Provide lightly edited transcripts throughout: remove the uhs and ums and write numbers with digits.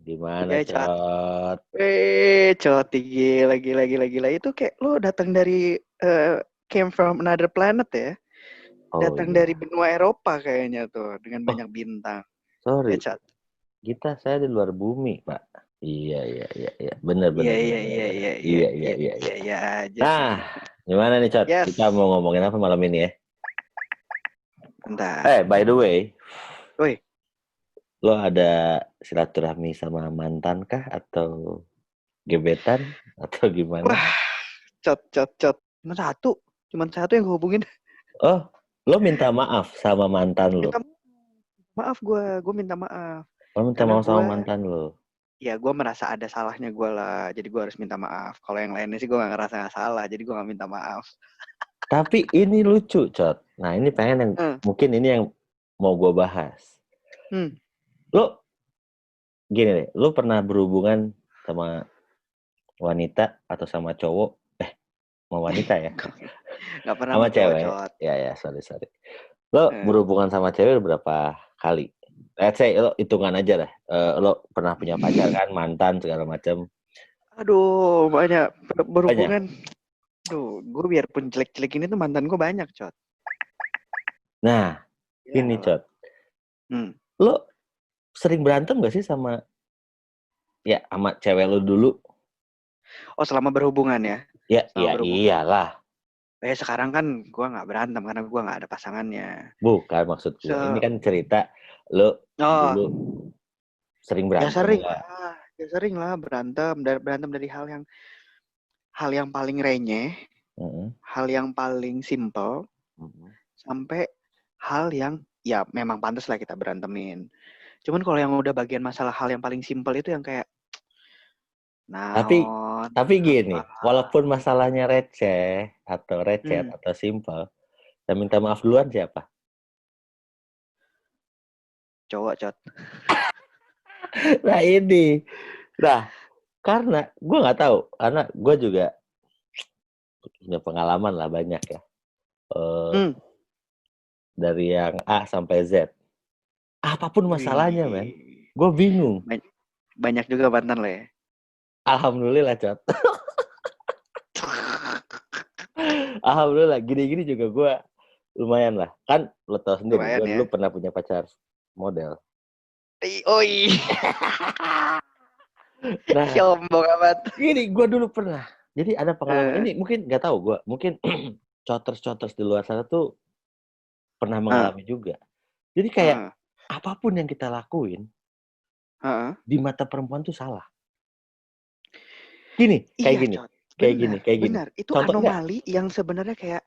Gimana, Ya, Cot. Cot? Coti gila. Itu kayak lo datang dari came from another planet ya. Oh Datang dari iya. benua Eropa kayaknya tuh dengan Oh, banyak bintang. Ya, sorry. Cot. Saya di luar bumi, Pak. Iya. Benar. Iya Iya. aja sih. Nah, gimana nih, Cot? Yes. Kita mau ngomongin apa malam ini ya? Bentar. By the way, Woi. lo ada silaturahmi sama mantan kah? Atau gebetan? Atau gimana? Wah, Cot. Cuman satu yang gue hubungin. Oh, lo minta maaf sama mantan lo? Minta maaf gue minta maaf. Lo minta Karena maaf sama gue, mantan lo? ya gue merasa ada salahnya gue lah. Jadi gue harus minta maaf. Kalau yang lainnya sih gue gak ngerasa gak salah. Jadi gue gak minta maaf. Tapi ini lucu, Cot. Nah, ini pengen yang mungkin ini yang mau gue bahas. Lo gini deh, lo pernah berhubungan sama wanita atau sama cowok? Sama wanita ya? Gak pernah Sama sama cowok, cewek? Cot. Ya, sorry. Lo berhubungan sama cewek berapa kali? Let's say lo hitungan aja lah. Lo pernah punya pacar kan, mantan segala macam. Aduh, banyak berhubungan. Banyak. Duh, gue biarpun jelek-jelek ini tuh mantan gue banyak, Cot. Nah, Ya, ini Cot. Lo sering berantem gak sih sama cewek lo dulu? Oh, selama berhubungan ya? Ya, iyalah. Sekarang kan gue gak berantem karena gue gak ada pasangannya. Bukan maksud gue. Ini kan cerita lo dulu sering berantem gak? Ya sering lah berantem dari hal yang paling renyeh, hal yang paling simple, sampai hal yang ya memang pantas lah kita berantemin. Cuman kalau yang udah bagian masalah hal yang paling simple itu yang kayak tapi gini, walaupun masalahnya receh atau simple, yang minta maaf duluan siapa? Cowok, Cot. Nah ini, karena gue nggak tahu, karena gue juga punya pengalaman lah banyak ya, dari yang A sampai Z, apapun masalahnya, men, gue bingung. Banyak juga mantan lo ya. Alhamdulillah, Cot. Alhamdulillah, gini-gini juga gue lumayan lah. Kan lo tau sendiri, gue dulu pernah punya pacar model. Nah, sombong amat. Gini, gue dulu pernah. Jadi ada pengalaman ini, mungkin nggak tahu gue, mungkin coters di luar sana tuh pernah mengalami juga. Jadi kayak apapun yang kita lakuin di mata perempuan tuh salah. Gini, kayak gini. Benar, itu anomali yang sebenarnya kayak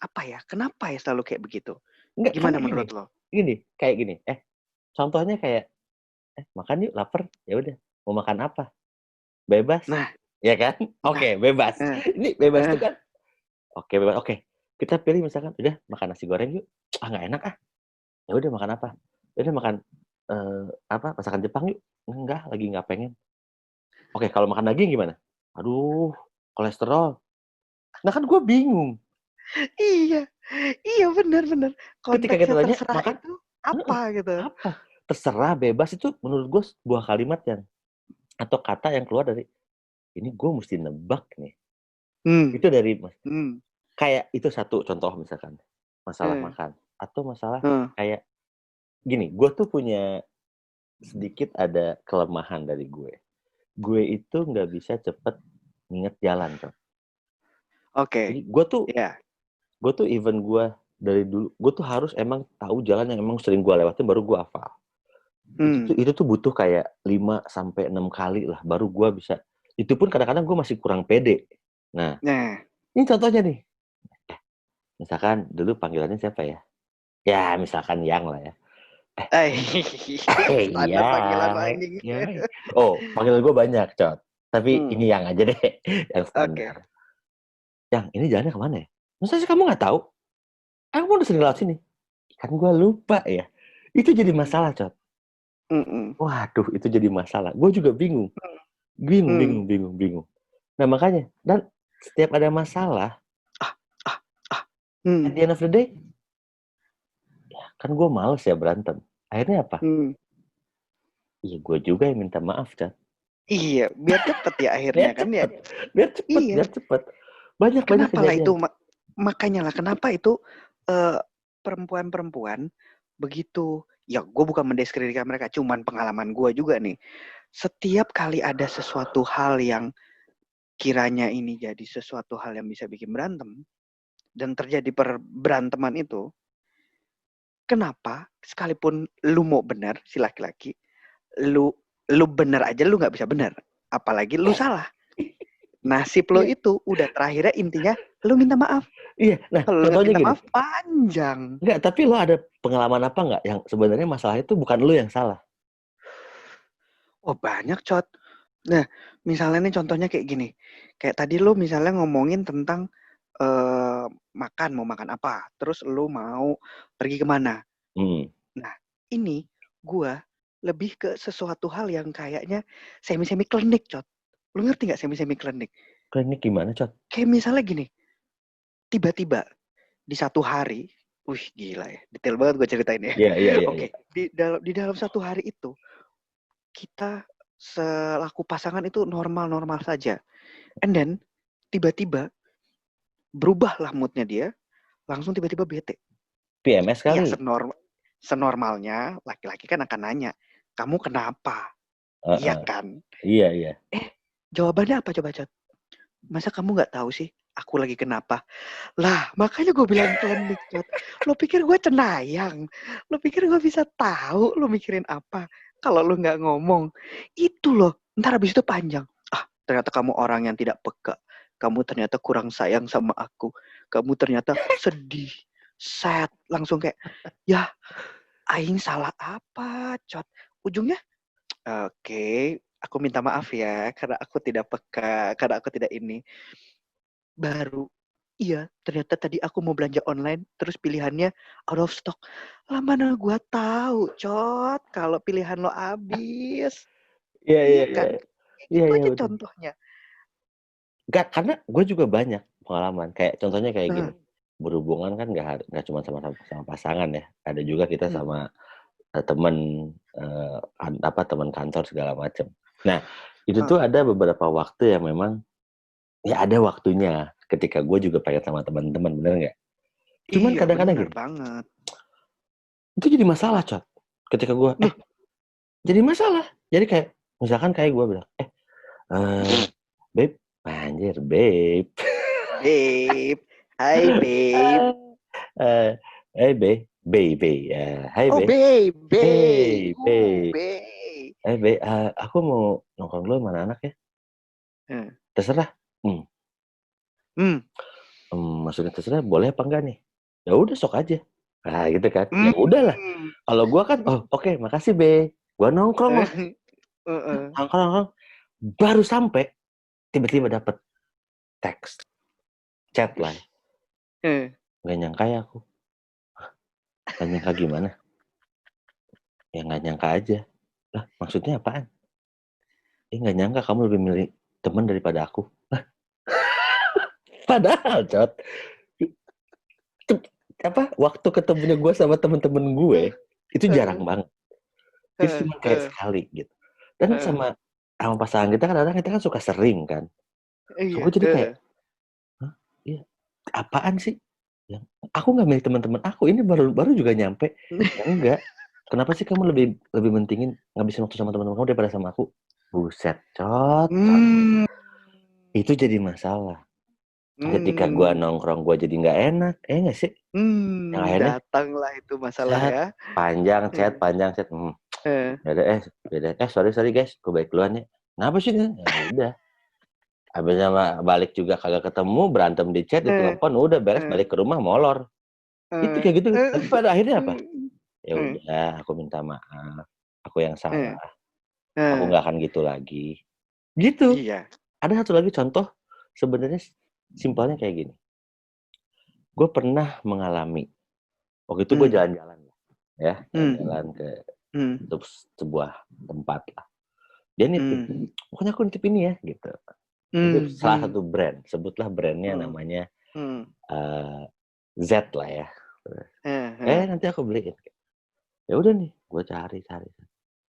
apa ya? Kenapa ya selalu kayak begitu? Gimana menurut lo? Gini, kayak gini. Contohnya kayak makan yuk, lapar. Ya udah, mau makan apa? Bebas. Nah, ya kan? Oke, bebas. Ini bebas tuh kan? Oke, bebas. Oke. Kita pilih misalkan, udah makan nasi goreng yuk. Nggak enak ah. Ya udah makan apa? Ya udah makan masakan Jepang yuk. Enggak, lagi nggak pengen. Oke, kalau makan daging gimana? Aduh, kolesterol. Nah kan gue bingung. Iya benar. Ketika kita tanya, terserah makan itu apa gitu? Apa? Terserah, bebas itu menurut gue sebuah kalimat yang atau kata yang keluar dari ini gue mesti nebak nih. Itu dari kayak itu satu contoh misalkan masalah makan atau masalah kayak gini, gue tuh punya sedikit ada kelemahan dari gue itu nggak bisa cepet nginget jalan, Cok. Jadi gue tuh even gue dari dulu gue tuh harus emang tahu jalan yang emang sering gue lewatin baru gue hafal. Itu tuh butuh kayak 5-6 kali lah baru gue bisa. Itu pun kadang-kadang gue masih kurang pede. Nah, ini contohnya nih. Misalkan dulu panggilannya siapa ya? Ya, misalkan Yang lah ya. Standar panggilan lagi. Oh, panggilan gue banyak, Cot. Tapi ini Yang aja deh, yang standar. Yang, ini jalannya kemana ya? Masa sih kamu nggak tahu? Kamu udah sering lewat sini. Kan gue lupa ya. Itu jadi masalah, Cot. Waduh, itu jadi masalah. Gue juga bingung. Bingung. Nah, makanya. Dan setiap ada masalah, at the end of the day, ya, kan gue males ya berantem. Akhirnya apa? Iya, gue juga yang minta maaf, Chat. Iya, biar cepet ya akhirnya kan ya. Biar cepet. Banyak kenapa lah kejadian. itu makanya lah kenapa itu perempuan-perempuan begitu. Ya, gue bukan mendiskreditkan mereka, cuman pengalaman gue juga nih. Setiap kali ada sesuatu hal yang kiranya ini jadi sesuatu hal yang bisa bikin berantem dan terjadi beranteman itu, kenapa sekalipun lu mau benar si laki-laki, lu benar aja lu nggak bisa benar, apalagi lu salah. Nasib lo itu udah terakhirnya intinya lu minta maaf. Iya, nah kalau lu contohnya minta gini. Maaf panjang. Enggak, tapi lo ada pengalaman apa nggak yang sebenarnya masalah itu bukan lo yang salah? Oh banyak, Cot. Nah, misalnya nih contohnya kayak gini. Kayak tadi lo misalnya ngomongin tentang makan, mau makan apa. Terus lo mau pergi kemana. Nah, ini gua lebih ke sesuatu hal yang kayaknya semi-semi klinik, Cot. Lo ngerti nggak semi-semi klinik? Klinik gimana, Cot? Kayak misalnya gini. Tiba-tiba di satu hari, wih gila ya. Detail banget gue ceritain ya. Iya. Oke, di dalam satu hari itu kita selaku pasangan itu normal-normal saja. And then, tiba-tiba berubahlah moodnya dia, langsung tiba-tiba bete. PMS kali? Ya, senormalnya, laki-laki kan akan nanya, kamu kenapa? Iya kan? Iya. Jawabannya apa coba, Cot? Masa kamu nggak tahu sih, aku lagi kenapa? Lah, makanya gue bilang klinik, Cot. Lo pikir gue cenayang? Lo pikir gue bisa tahu lo mikirin apa? Kalau lo nggak ngomong, itu loh. Ntar habis itu panjang. Ternyata kamu orang yang tidak peka. Kamu ternyata kurang sayang sama aku. Kamu ternyata sedih, sad. Langsung kayak, ya, aing salah apa, Cot? Ujungnya, oke, aku minta maaf ya, karena aku tidak peka, karena aku tidak ini. Baru, iya, ternyata tadi aku mau belanja online, terus pilihannya out of stock. Lah mana gue tahu, Cot, kalau pilihan lo habis. Iya kan? Itu aja betul. contohnya. Enggak, karena gue juga banyak pengalaman. Kayak contohnya kayak gini. Berhubungan kan nggak cuma sama pasangan ya. Ada juga kita sama teman teman kantor segala macam. Nah, itu tuh ada beberapa waktu yang memang ya ada waktunya ketika gue juga pengen sama teman-teman, bener nggak? Cuman Iya, kadang-kadang bener gitu. Banget. Itu jadi masalah, Cot. Ketika gue jadi masalah. Jadi kayak misalkan kayak gue bilang, babe, anjir, babe. Babe, hai babe. Hey babe, hai Oh babe, babe. babe, aku mau nongkrong dulu sama anak ya. Terserah. Maksudnya terserah, boleh apa enggak nih? Ya udah sok aja. Nah gitu kan. Ya udahlah. Kalau gua kan, oke, makasih be. Gua nongkrong lah. Nongkrong. Baru sampai tiba-tiba dapet teks, chat lah. Nggak nyangka ya aku. Nggak nyangka gimana? Ya nggak nyangka aja. Lah maksudnya apaan? Nggak nyangka kamu lebih milih teman daripada aku. Padahal, Cot, waktu ketemunya gue sama temen-temen gue itu jarang banget. Itu cuma kayak sekali gitu. Dan sama pasangan kita kadang-kadang kita kan suka sering kan. So, gue jadi kayak, iya, apaan sih? Ya, aku nggak milih teman-teman aku. Ini baru juga nyampe. Ya enggak. Kenapa sih kamu lebih mentingin ngabisin waktu sama teman-teman kamu daripada sama aku? Buset, Cot. Itu jadi masalah. Ketika gue nongkrong, gue jadi nggak enak. Nggak sih? Yang akhirnya datanglah itu masalah ya. Panjang chat. Beda. Sorry guys, gue balik duluan ya. Kenapa sih? Ya udah. Habisnya balik juga kagak ketemu, berantem di chat, di telepon, udah beres, balik ke rumah molor. Itu kayak gitu. Tapi pada akhirnya apa? Ya udah, aku minta maaf. Aku yang salah. Aku nggak akan gitu lagi. Gitu. Iya. Ada satu lagi contoh, sebenarnya simpelnya kayak gini. Gue pernah mengalami. Waktu itu gue jalan-jalan ya, jalan ke sebuah tempat lah. Dia nitip, pokoknya aku nitip ini ya, gitu. Itu salah satu brand, sebutlah brandnya namanya Z lah ya. Nanti aku beliin. Ya udah nih, gue cari.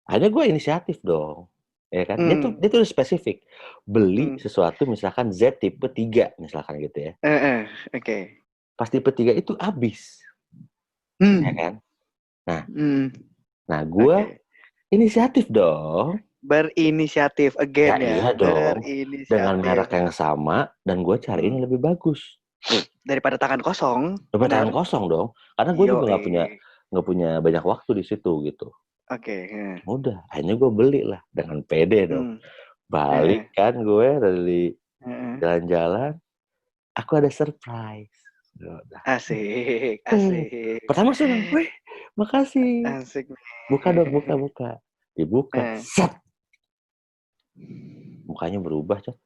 Akhirnya gue inisiatif dong. Ya kan? Dia tuh spesifik. Beli sesuatu misalkan Z tipe 3 misalkan gitu ya. Oke. Pas tipe 3 itu habis. Ya kan? Nah gue inisiatif dong. Berinisiatif again ya. Iya dong. Dengan merek yang sama dan gue cariin yang lebih bagus. Daripada tangan kosong. Daripada tangan kosong dong. Karena gue juga nggak punya banyak waktu di situ gitu. Oke. Udah, akhirnya gue beli lah dengan pede dong. Balik kan gue dari jalan-jalan, aku ada surprise. Asik. Pertama senang, weh, makasih. Asik. Buka dong, buka. Dibuka, set. Mukanya berubah, Cok.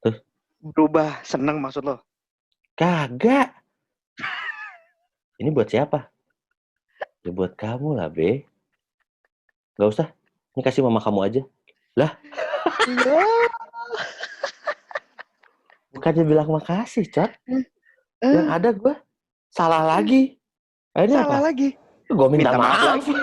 Terus? Berubah, seneng maksud lo? Kagak. Ini buat siapa? Ya buat kamu lah, Be. Gak usah, ini kasih mama kamu aja. Lah. Bukannya bilang makasih, Cok. Yang ada gue salah lagi. Akhirnya salah apa? lagi. Gue minta maaf lagi.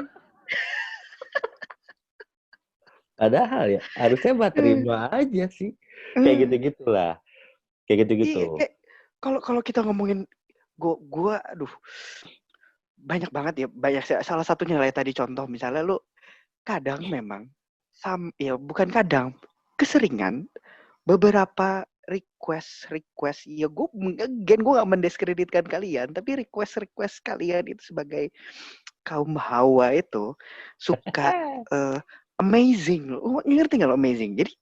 Padahal ya harusnya mah terima aja sih. Kayak gitu-gitulah. Kayak gitu-gitu. Iya, kalau kita ngomongin gua aduh banyak banget ya, banyak salah satunya lah tadi contoh misalnya lu kadang memang ya bukan kadang, keseringan beberapa request ya gue nggak mendiskreditkan kalian, tapi request kalian itu sebagai kaum Hawa itu suka amazing. Lo ngerti nggak lo amazing? Jadi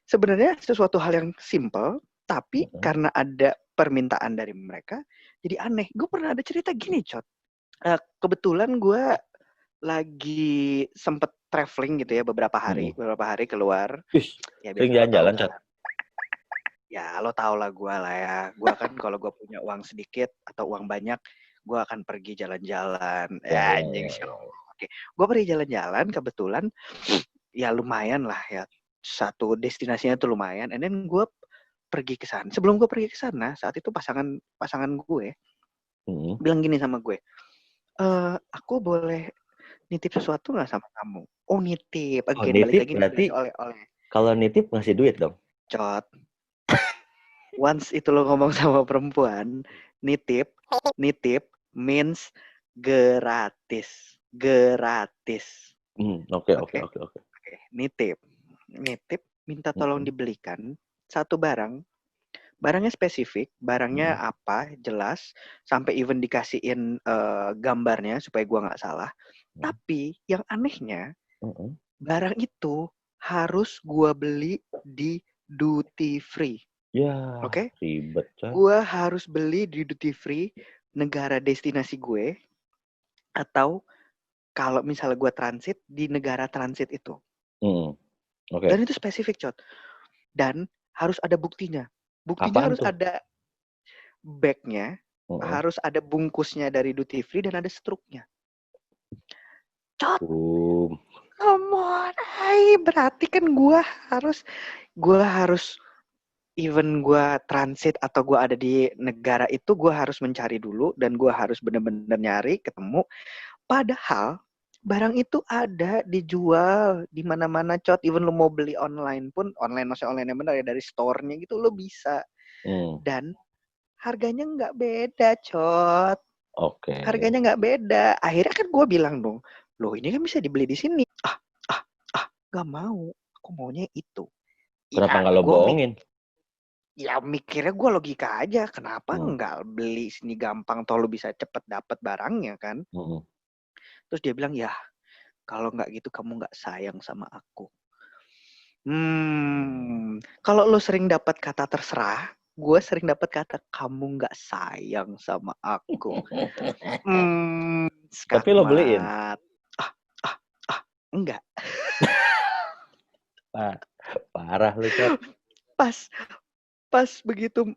sebenarnya sesuatu hal yang simple, tapi karena ada permintaan dari mereka, jadi aneh. Gue pernah ada cerita gini, Cot. Kebetulan gue lagi sempet traveling gitu ya beberapa hari keluar. Ya, sering jalan-jalan, Cot. Ya lo tau lah gue lah ya. Gue kan kalau gue punya uang sedikit atau uang banyak, gue akan pergi jalan-jalan. Ya anjing sih. Oke, gue pergi jalan-jalan kebetulan ya lumayan lah ya. Satu destinasinya tuh lumayan. And then gue pergi ke sana. Sebelum gue pergi ke sana, saat itu pasangan gue bilang gini sama gue. Aku boleh nitip sesuatu nggak sama kamu? Oh nitip. Again, nitip balik lagi berarti oleh. Kalau nitip ngasih duit dong. Cot. Once itu lo ngomong sama perempuan, nitip means gratis. Oke. Nitip minta tolong dibelikan satu barangnya spesifik, barangnya apa jelas, sampai even dikasihin gambarnya supaya gua nggak salah. Tapi yang anehnya barang itu harus gua beli di duty free. Ya, Oke? ribet, Coy. Gue harus beli di duty free negara destinasi gue, atau kalau misalnya gue transit di negara transit itu. Okay. Dan itu spesifik, Cot. Dan harus ada buktinya. Buktinya harus ada bag-nya, harus ada bungkusnya dari duty free dan ada struknya. Cot. Come on, berarti kan gue harus even gue transit atau gue ada di negara itu, gue harus mencari dulu dan gue harus benar-benar nyari ketemu. Padahal barang itu ada dijual di mana-mana, Cot. Even lo mau beli online pun, maksudnya online yang benar ya, dari store-nya gitu lo bisa. Dan harganya nggak beda, Cot. Oke. Harganya nggak beda. Akhirnya kan gue bilang dong, loh ini kan bisa dibeli di sini. Nggak mau. Aku maunya itu. Kenapa nggak lo bohongin? Ya mikirnya gue logika aja, kenapa nggak beli sini gampang, toh lo bisa cepet dapet barangnya kan. Terus dia bilang, ya kalau nggak gitu kamu nggak sayang sama aku. Kalau lo sering dapat kata terserah, gue sering dapat kata kamu nggak sayang sama aku. Tapi lo beliin? Enggak. Parah lo, Cot. Pas begitu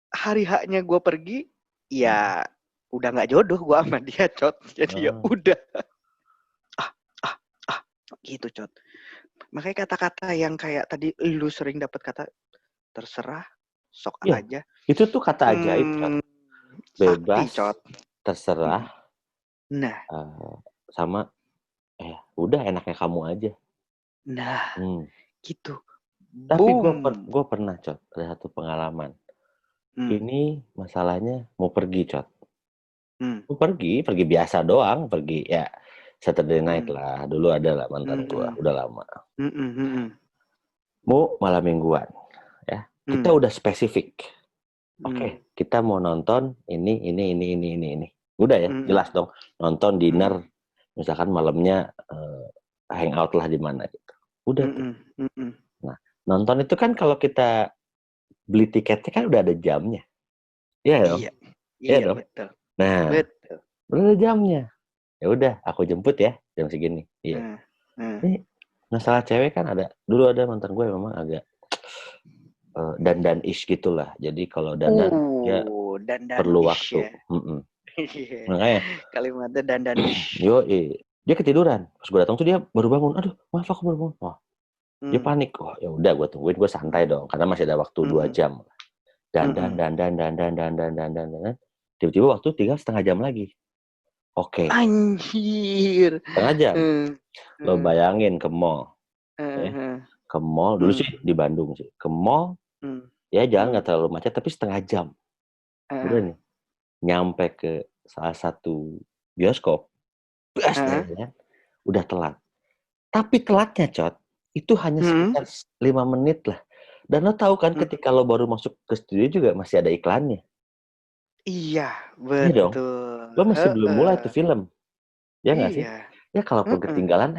hari haknya gue pergi, ya udah nggak jodoh gue sama dia, Cot. Jadi ya udah. Gitu, Cot. Makanya kata-kata yang kayak tadi lu sering dapat kata terserah, sok aja. Itu tuh kata ajaib, Cot. Bebas, sakti, Cot. terserah. Nah, sama udah enaknya kamu aja. Nah, gitu. Tapi gue pernah, Cot, ada satu pengalaman. Ini masalahnya mau pergi, Cot. Mau pergi biasa doang, pergi ya Saturday night lah. Dulu ada lah mantan gue, udah lama. Mau malam mingguan, ya. Kita udah spesifik. Oke, kita mau nonton ini. Udah ya, jelas dong. Nonton dinner, misalkan malamnya hangout lah di mana gitu. Udah tuh. Nah, nonton itu kan kalau kita beli tiketnya kan udah ada jamnya. Iya dong? Iya dong? Betul. Nah, udah ada jamnya. Ya udah, aku jemput ya jam segini. Iya. Ini masalah cewek kan ada. Dulu ada mantan gue memang agak dandan-ish gitulah. Jadi kalau dandan dia perlu waktu. Ya. Makanya kalimatnya dandan-ish. Dia ketiduran. Pas gue datang tuh dia baru bangun. Aduh, maaf aku baru bangun. Wah, dia panik. Oh, ya udah gue tungguin, gue santai dong karena masih ada waktu 2 jam. Dandan. Tiba-tiba waktu tinggal setengah jam lagi. Oke. Anjir. Setengah jam. Lo bayangin ke mall. Ke mall, dulu sih di Bandung sih. Ke mall, ya jalan nggak terlalu macet, tapi setengah jam. Udah nih. Nyampe ke salah satu bioskop. Ya, udah telat. Tapi telatnya, Cot, itu hanya sekitar 5 menit lah. Dan lo tahu kan ketika lo baru masuk ke studio juga masih ada iklannya. Iya, betul. Iya dong. Lo masih belum mulai tuh film. Ya nggak sih? Ya kalaupun ketinggalan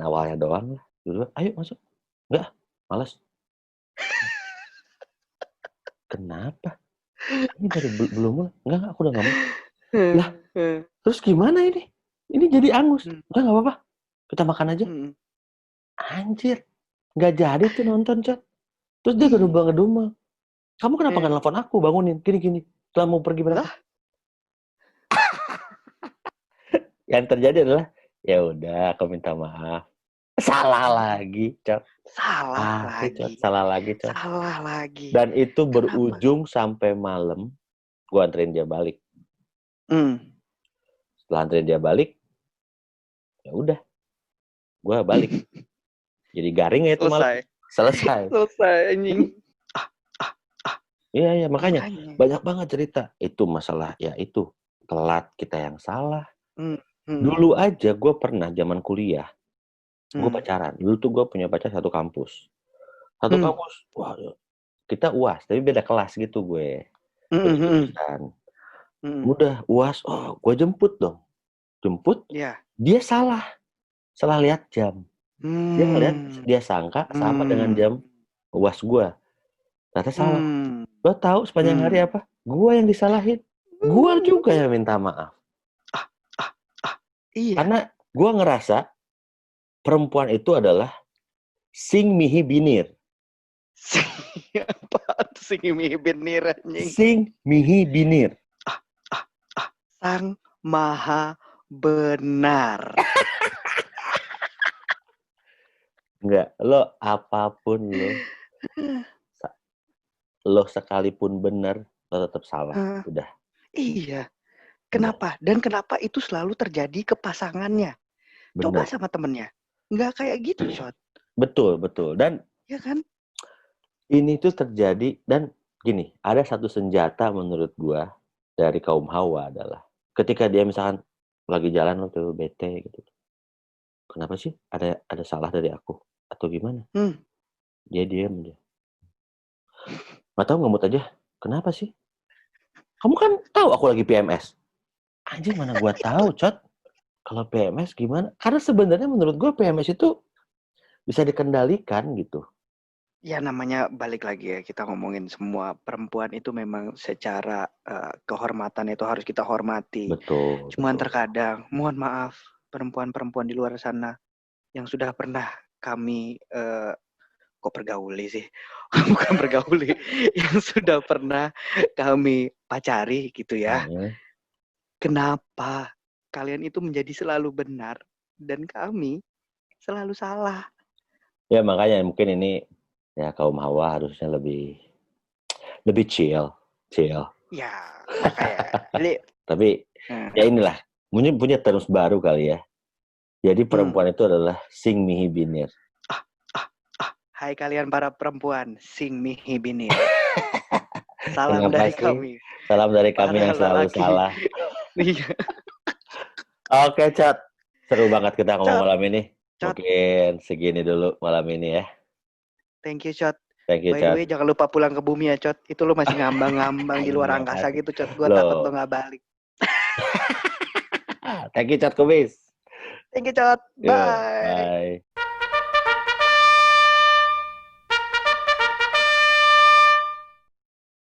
awalnya doang lah. Dulu, ayo masuk. Enggak, malas. Kenapa? Ini baru belum mulai. Enggak, aku udah nggak mau. Lah, terus gimana ini? Ini jadi angus. Enggak apa-apa. Kita makan aja. Anjir. Nggak jadi tuh nonton, Cot. Terus dia ngedumel. Kamu kenapa nggak nelfon aku bangunin? Gini. Setelah mau pergi berapa? Yang terjadi adalah, ya udah aku minta maaf. Salah lagi, Cot. Salah lagi, Cot. Dan itu berujung sampai malam, gua anterin dia balik. Setelah anterin dia balik, ya udah, gua balik. Jadi garing ya itu malam. Selesai anjing. Iya, makanya banyak banget cerita. Itu masalah, ya itu telat kita yang salah. Dulu aja gue pernah zaman kuliah, gue pacaran. Dulu tuh gue punya pacar satu kampus. Wah, kita UAS, tapi beda kelas gitu gue. Udah UAS, gue jemput dong. Dia salah lihat jam. Dia ngeliat, dia sangka sama dengan jam UAS gue. Ternyata salah. Lo tahu sepanjang hari apa? Gue yang disalahin. Gue juga yang minta maaf. Iya. Karena gue ngerasa perempuan itu adalah sing mihi binir. Apa sing mihi binir anjing? Sing mihi binir. Sang Maha Benar. Enggak, lo apapun lo sekalipun benar, lo tetap salah. Udah. Iya. Kenapa? Dan kenapa itu selalu terjadi ke pasangannya? Coba sama temennya. Nggak kayak gitu, Shot. Betul. Dan ya kan? Ini tuh terjadi, dan gini, ada satu senjata menurut gua dari kaum Hawa adalah ketika dia misalkan lagi jalan lo tuh bete gitu. Kenapa sih? Ada salah dari aku atau gimana? Dia diam dia. Nggak tahu, ngemut aja. Kenapa sih? Kamu kan tahu aku lagi PMS. Anjing, mana gua tahu, Cot. Kalau PMS gimana? Karena sebenarnya menurut gua PMS itu bisa dikendalikan gitu. Ya namanya balik lagi ya, kita ngomongin semua perempuan itu memang secara kehormatan itu harus kita hormati. Betul. Cuman terkadang, mohon maaf, perempuan-perempuan di luar sana yang sudah pernah kami kok pergauli sih? Bukan pergauli, yang sudah pernah kami pacari gitu ya. Kenapa kalian itu menjadi selalu benar dan kami selalu salah? Ya makanya mungkin ini ya kaum Hawa harusnya lebih chill. Ya, makanya. Tapi ya inilah, punya terus baru kali ya. Jadi perempuan itu adalah sing mihi binir. Hai kalian para perempuan, sing mihi binir. Salam dari kami. Salam dari kami yang selalu salah. Oke, Cot. Seru banget kita ngomong malam ini. Mungkin segini dulu malam ini ya. Thank you, Cot. Thank you, By the way, jangan lupa pulang ke bumi ya, Cot. Itu lo masih ngambang-ngambang di luar angkasa gitu, Cot. Gue takut lo nggak balik. Thank you, Cot Kubis. Thank you, Cot. Bye. Bye.